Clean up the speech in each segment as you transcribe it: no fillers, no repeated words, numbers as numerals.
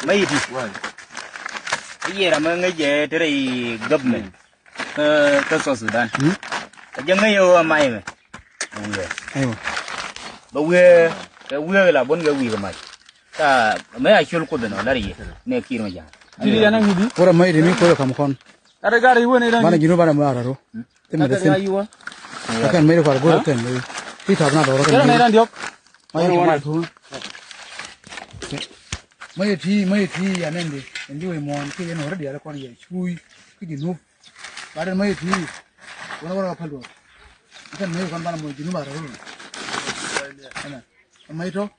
mấy thì cái gì là mấy cái gì thế này gấp này cái sốt Sudan cái gì ngay ở mày mà bao giờ cái quê là bốn cái quê của mày ta mấy ai chịu cố định nó là gì này kia mà chẳng đi anh đi ora mai thì mình coi cầm con ada gari wo ne mana gino bana mara ro te me desen akan mai ko go ten mai ti thab na do cái này đang được mai thu mai thi ya nen di ndi we mon ki no ra dia kon ye chui ki di nu ba mai thi wala phal do akan mai kon bana mo gino mara ro ana mai to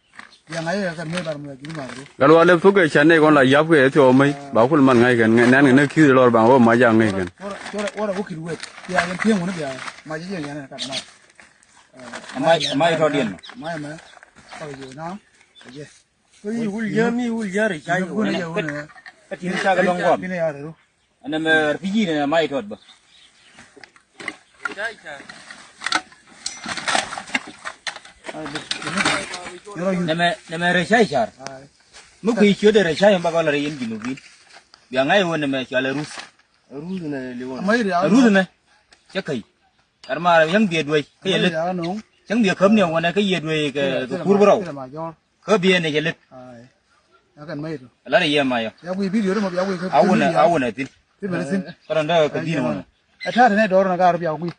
ya ngai akan mai bar mo gino mara ro kalau ada tu ke channel kon la yap ke tu mai ba khul man ngai kan nan ne ki lor ba o ma ja ngai kan ora ko ki we ya yan thieng mo ne ya ma ji ya ne ka ma mai thôi điền mai ma ko yo na ye ui ui giờ mi ui giờ rồi trái ko ne yo ne cái chuyện sao cái long quạ bi ne ya ro anh em cái gì này mai thôi bơ nem rồi sai char mức khi chưa được sai em bao giờ yên gì nubi bây ngày hôm nay chơi là rus này liu mai ria rus này chắc cái mà yang biệt đuôi cái gì ya no chẳng biệt khớp nhiều này cái gì đuôi cái cua bầu khớp bia này cái lịch akan mai ro là gì mà ya wi video ro ma ya wi áo này tin tin me sin cái đó cái gì nữa ata ne do na ga ro ya wi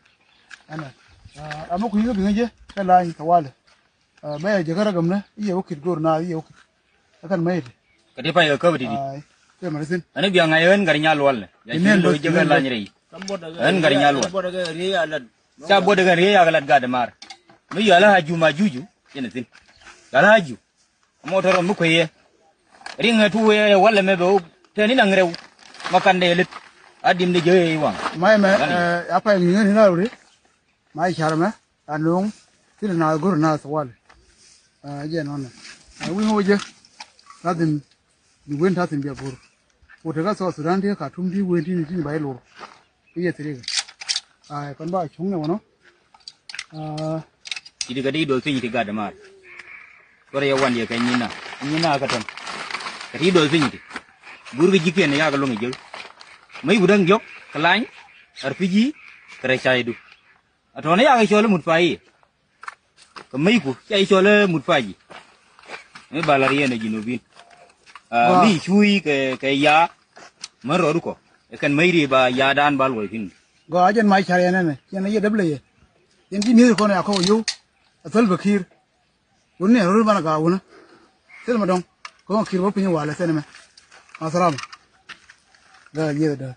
ana amma ku yi bi nge ka lai tawale mai je gara gamna iya wakit gor na iya wakit akan mai cái đi phải ở cơ đi ai te me sin anh bây ngày hơn gần nhà luôn ya chỉ đôi chơi gần là như vậy hơn gần nhà luôn boda ga riya alad cha boda gần riya galat gad mar mấy giờ là haju mà juju cái này tin là haju motor mu khuye ring thu wala me bo te ni nang rew makan de lit adim de je wang mai me apa yang nge ni na ri mai char me anung tin na gor na sawal je no na wi ngo je tatin ni wen tatin bia bur o te ga so Sudan de ka tum di wen tin bai lo ye tri ai kon ba chung ne wono jadi gadi do sin ti gad mar ko ya wan ye kan ni na ka tan kati do sin ti bur gi jiken ya ga lo ngi je mai budang jok kalain RPG kare chai du atone ya ga chole mut pai ko mai ku chai chole mut pai mai balari ne jinubin mi chui ke ya maro du ko kan mai ri ba ya dan bal wo fin go ajen mai char ya ne ye ye dable ye yen ti ni ko na ko yo asal bakir wonne ro bana ga wona sel ma dong ko kir bo pin wala sene me masalam da ye da